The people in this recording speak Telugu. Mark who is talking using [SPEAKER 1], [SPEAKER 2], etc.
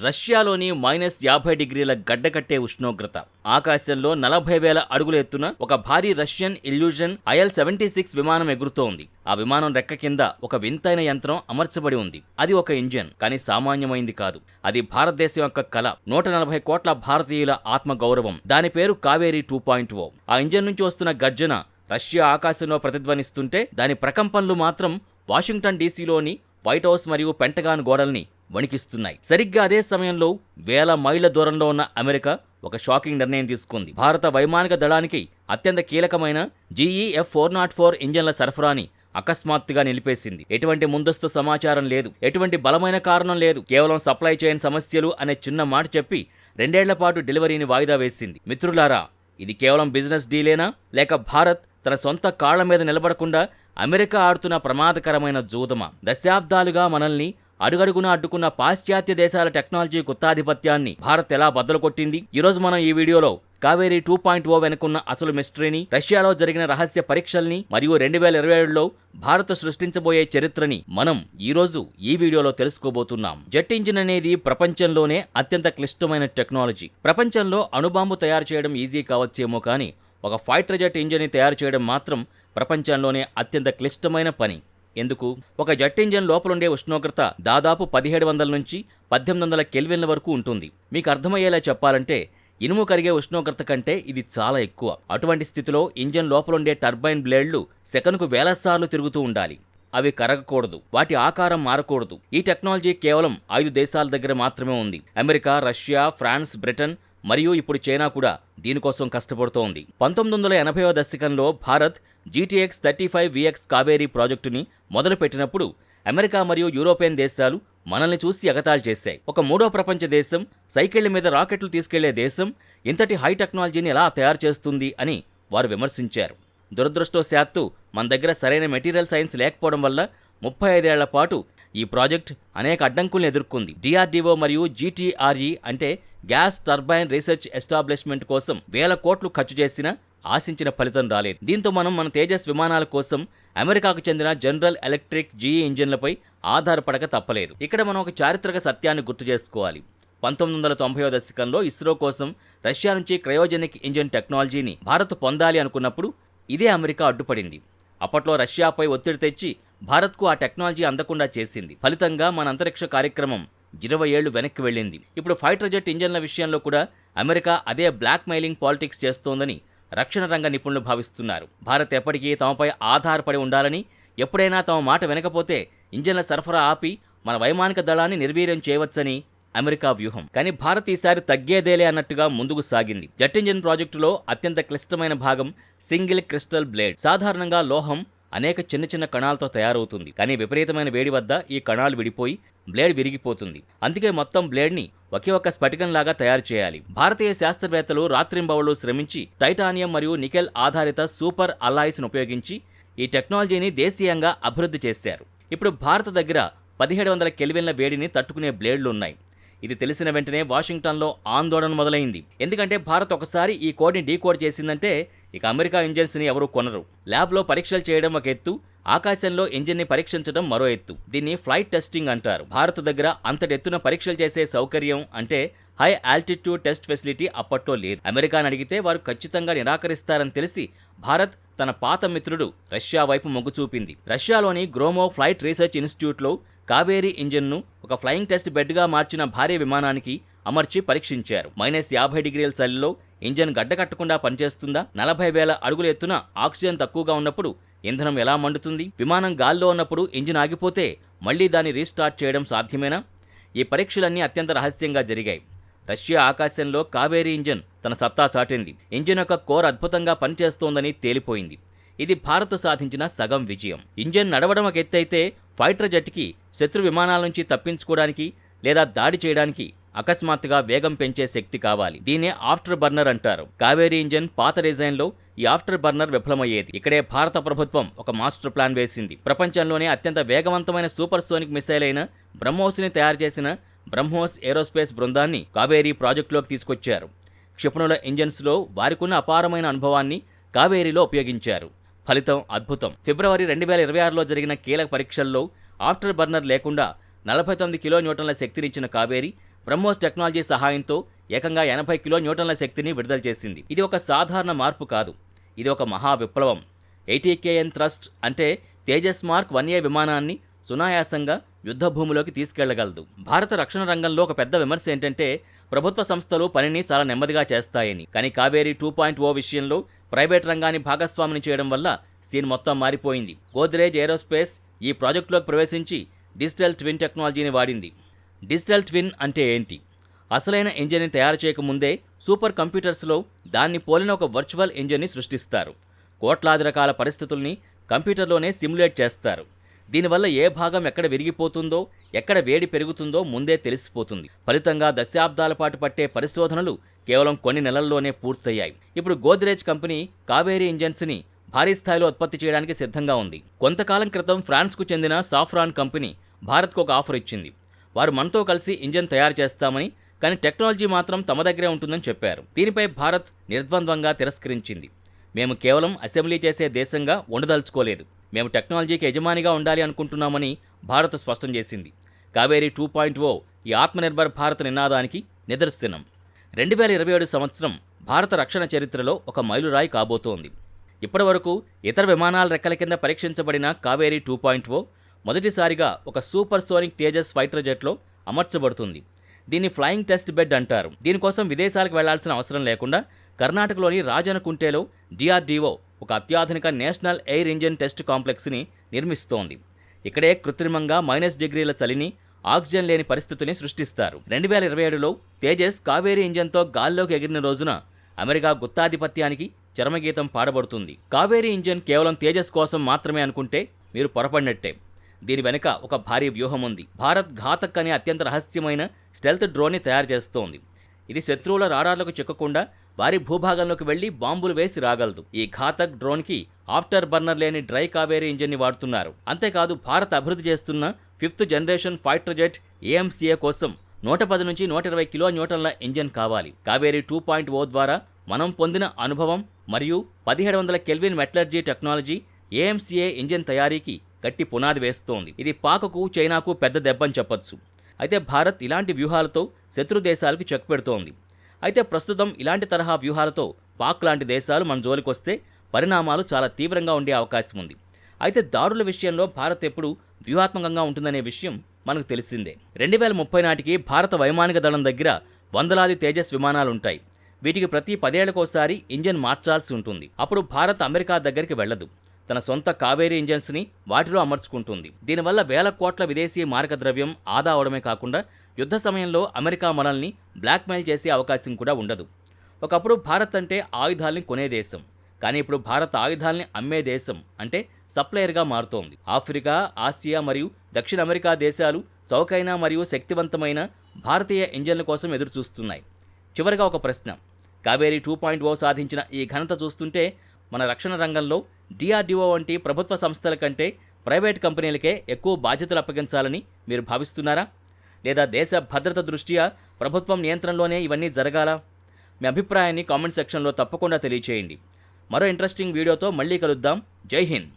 [SPEAKER 1] రష్యాలోని -50 గడ్డకట్టే ఉష్ణోగ్రత, ఆకాశంలో 40,000 అడుగుల ఎత్తున ఒక భారీ రష్యన్ ఇల్యూజన్ IL-76 విమానం ఎగురుతోంది. ఆ విమానం రెక్క కింద ఒక వింతైన యంత్రం అమర్చబడి ఉంది. అది ఒక ఇంజిన్, కానీ సామాన్యమైంది కాదు. అది భారతదేశం యొక్క కళ, 140 కోట్ల భారతీయుల ఆత్మగౌరవం. దాని పేరు కావేరీ 2.0. ఆ ఇంజిన్ నుంచి వస్తున్న గర్జన రష్యా ఆకాశంలో ప్రతిధ్వనిస్తుంటే, దాని ప్రకంపనలు మాత్రం వాషింగ్టన్ డీసీలోని వైట్ హౌస్ మరియు పెంటగాన్ గోడల్ని వణికిస్తున్నాయి. సరిగ్గా అదే సమయంలో వేల మైళ్ల దూరంలో ఉన్న అమెరికా ఒక షాకింగ్ నిర్ణయం తీసుకుంది. భారత వైమానిక దళానికి అత్యంత కీలకమైన GE F404 ఇంజన్ల సరఫరాని అకస్మాత్తుగా నిలిపేసింది. ఎటువంటి ముందస్తు సమాచారం లేదు, ఎటువంటి బలమైన కారణం లేదు. కేవలం సప్లై చైన్ సమస్యలు అనే చిన్న మాట చెప్పి 2 ఏళ్ల పాటు డెలివరీని వాయిదా వేసింది. మిత్రులారా, ఇది కేవలం బిజినెస్ డీలేనా, లేక భారత్ తన సొంత కాళ్ల మీద నిలబడకుండా అమెరికా ఆడుతున్న ప్రమాదకరమైన జూదమా? దశాబ్దాలుగా మనల్ని అడుగడుగునా అడ్డుకున్న పాశ్చాత్య దేశాల టెక్నాలజీ గుత్తాధిపత్యాన్ని భారత్ ఎలా బద్దలు కొట్టింది? ఈరోజు మనం ఈ వీడియోలో కావేరీ 2.0 వెనుకున్న అసలు మిస్టరీని, రష్యాలో జరిగిన రహస్య పరీక్షల్ని మరియు 2027లో భారత్ సృష్టించబోయే చరిత్రని మనం ఈరోజు ఈ వీడియోలో తెలుసుకోబోతున్నాం. జెట్ ఇంజిన్ అనేది ప్రపంచంలోనే అత్యంత క్లిష్టమైన టెక్నాలజీ. ప్రపంచంలో అణుబాంబు తయారు చేయడం ఈజీ కావచ్చేమో, కానీ ఒక ఫైటర్ జెట్ ఇంజిన్ని తయారు చేయడం మాత్రం ప్రపంచంలోనే అత్యంత క్లిష్టమైన పని. ఎందుకు? ఒక జెట్ ఇంజిన్ లోపలుండే ఉష్ణోగ్రత దాదాపు 1700 నుంచి 1800 కెల్విన్ల వరకు ఉంటుంది. మీకు అర్థమయ్యేలా చెప్పాలంటే, ఇనుము కరిగే ఉష్ణోగ్రత కంటే ఇది చాలా ఎక్కువ. అటువంటి స్థితిలో ఇంజిన్ లోపలుండే టర్బైన్ బ్లేడ్లు సెకనుకు వేల సార్లు తిరుగుతూ ఉండాలి. అవి కరగకూడదు, వాటి ఆకారం మారకూడదు. ఈ టెక్నాలజీ కేవలం 5 దేశాల దగ్గర మాత్రమే ఉంది. అమెరికా, రష్యా, ఫ్రాన్స్, బ్రిటన్ మరియు ఇప్పుడు చైనా కూడా దీనికోసం కష్టపడుతోంది. 1980వ దశకంలో భారత్ GTX 35VX కావేరీ ప్రాజెక్టుని మొదలుపెట్టినప్పుడు అమెరికా మరియు యూరోపియన్ దేశాలు మనల్ని చూసి ఎగతాళి చేశాయి. ఒక మూడో ప్రపంచ దేశం, సైకిళ్ల మీద రాకెట్లు తీసుకెళ్లే దేశం ఇంతటి హై టెక్నాలజీని ఎలా తయారు చేస్తుంది అని వారు విమర్శించారు. దురదృష్టవశాత్తు మన దగ్గర సరైన మెటీరియల్ సైన్స్ లేకపోవడం వల్ల 35 ఏళ్ల పాటు ఈ ప్రాజెక్ట్ అనేక అడ్డంకుల్ని ఎదుర్కొంది. DRDO మరియు GTRE అంటే గ్యాస్ టర్బైన్ రీసెర్చ్ ఎస్టాబ్లిష్మెంట్ కోసం వేల కోట్లు ఖర్చు చేసినా ఆశించిన ఫలితం రాలేదు. దీంతో మనం మన తేజస్ విమానాల కోసం అమెరికాకు చెందిన జనరల్ ఎలక్ట్రిక్ GE ఇంజిన్లపై ఆధారపడక తప్పలేదు. ఇక్కడ మనం ఒక చారిత్రక సత్యాన్ని గుర్తు చేసుకోవాలి. 1990వ దశకంలో ఇస్రో కోసం రష్యా నుంచి క్రయోజెనిక్ ఇంజిన్ టెక్నాలజీని భారత్ పొందాలి అనుకున్నప్పుడు ఇదే అమెరికా అడ్డుపడింది. అప్పట్లో రష్యాపై ఒత్తిడి తెచ్చి భారత్కు ఆ టెక్నాలజీ అందకుండా చేసింది. ఫలితంగా మన అంతరిక్ష కార్యక్రమం 20 ఏళ్లు వెనక్కి వెళ్ళింది. ఇప్పుడు ఫైటర్ జెట్ ఇంజన్ల విషయంలో కూడా అమెరికా అదే బ్లాక్ మెయిలింగ్ పాలిటిక్స్ చేస్తోందని రక్షణ రంగ నిపుణులు భావిస్తున్నారు. భారత్ ఎప్పటికీ తమపై ఆధారపడి ఉండాలని, ఎప్పుడైనా తమ మాట వినకపోతే ఇంజన్ల సరఫరా ఆపి మన వైమానిక దళాన్ని నిర్వీర్యం చేయవచ్చని అమెరికా వ్యూహం. కానీ భారత్ ఈసారి తగ్గేదేలే అన్నట్టుగా ముందుకు సాగింది. జెట్ ఇంజిన్ ప్రాజెక్టులో అత్యంత క్లిష్టమైన భాగం సింగిల్ క్రిస్టల్ బ్లేడ్. సాధారణంగా లోహం అనేక చిన్న చిన్న కణాలతో తయారవుతుంది, కానీ విపరీతమైన వేడి వద్ద ఈ కణాలు విడిపోయి బ్లేడ్ విరిగిపోతుంది. అందుకే మొత్తం బ్లేడ్ని ఒకే ఒక్క స్ఫటికంలాగా తయారు చేయాలి. భారతీయ శాస్త్రవేత్తలు రాత్రింబవళ్లు శ్రమించి టైటానియం మరియు నికెల్ ఆధారిత సూపర్ అల్లాయిస్ను ఉపయోగించి ఈ టెక్నాలజీని దేశీయంగా అభివృద్ధి చేశారు. ఇప్పుడు భారత దగ్గర 1700 కెల్విన్ల వేడిని తట్టుకునే బ్లేడ్లు ఉన్నాయి. ఇది తెలిసిన వెంటనే వాషింగ్టన్లో ఆందోళన మొదలైంది. ఎందుకంటే భారత్ ఒకసారి ఈ కోడ్ని డీకోడ్ చేసిందంటే ఇక అమెరికా ఇంజిన్స్ని ఎవరూ కొనరు. ల్యాబ్లో పరీక్షలు చేయడం ఒక ఎత్తు, ఆకాశంలో ఇంజిన్ని పరీక్షించడం మరో ఎత్తు. దీన్ని ఫ్లైట్ టెస్టింగ్ అంటారు. భారత్ దగ్గర అంతటి ఎత్తున పరీక్షలు చేసే సౌకర్యం అంటే హై ఆల్టిట్యూడ్ టెస్ట్ ఫెసిలిటీ అప్పట్లో లేదు. అమెరికాని అడిగితే వారు ఖచ్చితంగా నిరాకరిస్తారని తెలిసి భారత్ తన పాత మిత్రుడు రష్యా వైపు మొగ్గు చూపింది. రష్యాలోని గ్రోమో ఫ్లైట్ రీసెర్చ్ ఇన్స్టిట్యూట్లో కావేరీ ఇంజిన్ను ఒక ఫ్లయింగ్ టెస్ట్ బెడ్గా మార్చిన భారీ విమానానికి అమర్చి పరీక్షించారు. -50 చలిలో ఇంజిన్ గడ్డకట్టకుండా పనిచేస్తుందా? 40,000 అడుగుల ఎత్తున ఆక్సిజన్ తక్కువగా ఉన్నప్పుడు ఇంధనం ఎలా మండుతుంది? విమానం గాల్లో ఉన్నప్పుడు ఇంజిన్ ఆగిపోతే మళ్లీ దాన్ని రీస్టార్ట్ చేయడం సాధ్యమేనా? ఈ పరీక్షలన్నీ అత్యంత రహస్యంగా జరిగాయి. రష్యా ఆకాశంలో కావేరీ ఇంజిన్ తన సత్తా చాటింది. ఇంజిన్ యొక్క కోర్ అద్భుతంగా పనిచేస్తోందని తేలిపోయింది. ఇది భారత్ సాధించిన సగం విజయం. ఇంజిన్ నడవడం ఒక ఎత్తైతే ఫైటర్ జెట్కి శత్రు విమానాల నుంచి తప్పించుకోవడానికి లేదా దాడి చేయడానికి అకస్మాత్తుగా వేగం పెంచే శక్తి కావాలి. దీన్నే ఆఫ్టర్ బర్నర్ అంటారు. కావేరీ ఇంజిన్ పాత డిజైన్లో ఈ ఆఫ్టర్ బర్నర్ విఫలమయ్యేది. ఇక్కడే భారత ప్రభుత్వం ఒక మాస్టర్ ప్లాన్ వేసింది. ప్రపంచంలోనే అత్యంత వేగవంతమైన సూపర్ సోనిక్ మిసైల్ అయిన బ్రహ్మోస్ని తయారు చేసిన బ్రహ్మోస్ ఏరోస్పేస్ బృందాన్ని కావేరీ ప్రాజెక్టులోకి తీసుకొచ్చారు. క్షిపణుల ఇంజన్స్లో వారికున్న అపారమైన అనుభవాన్ని కావేరీలో ఉపయోగించారు. ఫలితం అద్భుతం. ఫిబ్రవరి 2026లో జరిగిన కీలక పరీక్షల్లో ఆఫ్టర్ బర్నర్ లేకుండా 49 కిలోన్యూటన్ల శక్తినిచ్చిన కావేరీ బ్రహ్మోస్ టెక్నాలజీ సహాయంతో ఏకంగా 80 కిలో న్యూటన్ల శక్తిని విడుదల చేసింది. ఇది ఒక సాధారణ మార్పు కాదు, ఇది ఒక మహా విప్లవం. 80 kN థ్రస్ట్ అంటే తేజస్ మార్క్ 1A విమానాన్ని సునాయాసంగా యుద్ధ భూమిలోకి తీసుకెళ్లగలదు. భారత రక్షణ రంగంలో ఒక పెద్ద విమర్శ ఏంటంటే ప్రభుత్వ సంస్థలు పనిని చాలా నెమ్మదిగా చేస్తాయని. కానీ కావేరీ 2.0 విషయంలో ప్రైవేట్ రంగాన్ని భాగస్వామిని చేయడం వల్ల సీన్ మొత్తం మారిపోయింది. గోద్రేజ్ ఏరోస్పేస్ ఈ ప్రాజెక్టులోకి ప్రవేశించి డిజిటల్ ట్విన్ టెక్నాలజీని వాడింది. డిజిటల్ ట్విన్ అంటే ఏంటి? అసలైన ఇంజిన్ని తయారు చేయకముందే సూపర్ కంప్యూటర్స్లో దాన్ని పోలిన ఒక వర్చువల్ ఇంజిన్ని సృష్టిస్తారు. కోట్లాది రకాల పరిస్థితుల్ని కంప్యూటర్లోనే సిమ్యులేట్ చేస్తారు. దీనివల్ల ఏ భాగం ఎక్కడ విరిగిపోతుందో, ఎక్కడ వేడి పెరుగుతుందో ముందే తెలిసిపోతుంది. ఫలితంగా దశాబ్దాల పాటు పట్టే పరిశోధనలు కేవలం కొన్ని నెలల్లోనే పూర్తయ్యాయి. ఇప్పుడు గోద్రేజ్ కంపెనీ కావేరీ ఇంజన్స్ని భారీ స్థాయిలో ఉత్పత్తి చేయడానికి సిద్ధంగా ఉంది. కొంతకాలం క్రితం ఫ్రాన్స్కు చెందిన సాఫ్రాన్ కంపెనీ భారత్కు ఒక ఆఫర్ ఇచ్చింది. వారు మనతో కలిసి ఇంజన్ తయారు చేస్తామని, కానీ టెక్నాలజీ మాత్రం తమ దగ్గరే ఉంటుందని చెప్పారు. దీనిపై భారత్ నిర్ద్వంద్వంగా తిరస్కరించింది. మేము కేవలం అసెంబ్లీ చేసే దేశంగా ఉండదలుచుకోలేదు, మేము టెక్నాలజీకి యజమానిగా ఉండాలి అనుకుంటున్నామని భారత్ స్పష్టం చేసింది. కావేరీ 2.0 ఈ ఆత్మనిర్భర్ భారత్ నినాదానికి నిదర్శనం. 2027 సంవత్సరం భారత రక్షణ చరిత్రలో ఒక మైలురాయి కాబోతోంది. ఇప్పటివరకు ఇతర విమానాల రెక్కల కింద పరీక్షించబడిన కావేరీ 2.0 మొదటిసారిగా ఒక సూపర్ సోనిక్ తేజస్ ఫైటర్ జెట్లో అమర్చబడుతుంది. దీన్ని ఫ్లయింగ్ టెస్ట్ బెడ్ అంటారు. దీనికోసం విదేశాలకు వెళ్లాల్సిన అవసరం లేకుండా కర్ణాటకలోని రాజనకుంటేలో DRDO ఒక అత్యాధునిక నేషనల్ ఎయిర్ ఇంజిన్ టెస్ట్ కాంప్లెక్స్ని నిర్మిస్తోంది. ఇక్కడే కృత్రిమంగా -డిగ్రీల చలిని, ఆక్సిజన్ లేని పరిస్థితిని సృష్టిస్తారు. 2027లో తేజస్ కావేరీ ఇంజన్తో గాల్లోకి ఎగిరిన రోజున అమెరికా గుత్తాధిపత్యానికి చరమగీతం పాడబడుతుంది. కావేరీ ఇంజన్ కేవలం తేజస్ కోసం మాత్రమే అనుకుంటే మీరు పొరపడినట్టే. దీని వెనుక ఒక భారీ వ్యూహం ఉంది. భారత్ ఘాతక్ అనే అత్యంత రహస్యమైన స్టెల్త్ డ్రోన్ని తయారు చేస్తోంది. ఇది శత్రువుల రాడార్లకు చిక్కకుండా వారి భూభాగంలోకి వెళ్లి బాంబులు వేసి రాగలదు. ఈ ఘాతక్ డ్రోన్కి ఆఫ్టర్ బర్నర్ లేని డ్రై కావేరీ ఇంజన్ని వాడుతున్నారు. అంతేకాదు భారత్ అభివృద్ధి చేస్తున్న 5th generation fighter jet AMCA కోసం 110 నుంచి 120 కిలో న్యూటన్ల ఇంజన్ కావాలి. కావేరీ 2.0 ద్వారా మనం పొందిన అనుభవం మరియు 1700 kelvin metallurgy technology AMCA engine తయారీకి గట్టి పునాది వేస్తోంది. ఇది పాక్కు, చైనాకు పెద్ద దెబ్బని చెప్పొచ్చు. అయితే భారత్ ఇలాంటి వ్యూహాలతో శత్రు దేశాలకు చెక్ పెడుతోంది. అయితే ప్రస్తుతం ఇలాంటి తరహా వ్యూహాలతో పాక్ లాంటి దేశాలు మన జోలికొస్తే పరిణామాలు చాలా తీవ్రంగా ఉండే అవకాశం ఉంది. అయితే దాడుల విషయంలో భారత్ ఎప్పుడు వ్యూహాత్మకంగా ఉంటుందనే విషయం మనకు తెలిసిందే. 2030 నాటికి భారత వైమానిక దళం దగ్గర వందలాది తేజస్ విమానాలుంటాయి. వీటికి ప్రతి 10 ఏళ్లకోసారి ఇంజన్ మార్చాల్సి ఉంటుంది. అప్పుడు భారత్ అమెరికా దగ్గరికి వెళ్లదు, తన సొంత కావేరీ ఇంజన్స్ని వాటిలో అమర్చుకుంటుంది. దీనివల్ల వేల కోట్ల విదేశీ మారకద్రవ్యం ఆదా అవడమే కాకుండా యుద్ధ సమయంలో అమెరికా మనల్ని బ్లాక్మెయిల్ చేసే అవకాశం కూడా ఉండదు. ఒకప్పుడు భారత్ అంటే ఆయుధాల్ని కొనే దేశం, కానీ ఇప్పుడు భారత్ ఆయుధాల్ని అమ్మే దేశం, అంటే సప్లయర్గా మారుతోంది. ఆఫ్రికా, ఆసియా మరియు దక్షిణ అమెరికా దేశాలు చౌకైన మరియు శక్తివంతమైన భారతీయ ఇంజన్ల కోసం ఎదురుచూస్తున్నాయి. చివరిగా ఒక ప్రశ్న, కావేరీ 2.0 సాధించిన ఈ ఘనత చూస్తుంటే మన రక్షణ రంగంలో DRDO వంటి ప్రభుత్వ సంస్థల కంటే ప్రైవేట్ కంపెనీలకే ఎక్కువ బాధ్యతలు అప్పగించాలని మీరు భావిస్తున్నారా? లేదా దేశ భద్రత దృష్ట్యా ప్రభుత్వం నియంత్రణలోనే ఇవన్నీ జరగాలా? మీ అభిప్రాయాన్ని కామెంట్ సెక్షన్లో తప్పకుండా తెలియచేయండి. మరో ఇంట్రెస్టింగ్ వీడియోతో మళ్ళీ కలుద్దాం. జై హింద్.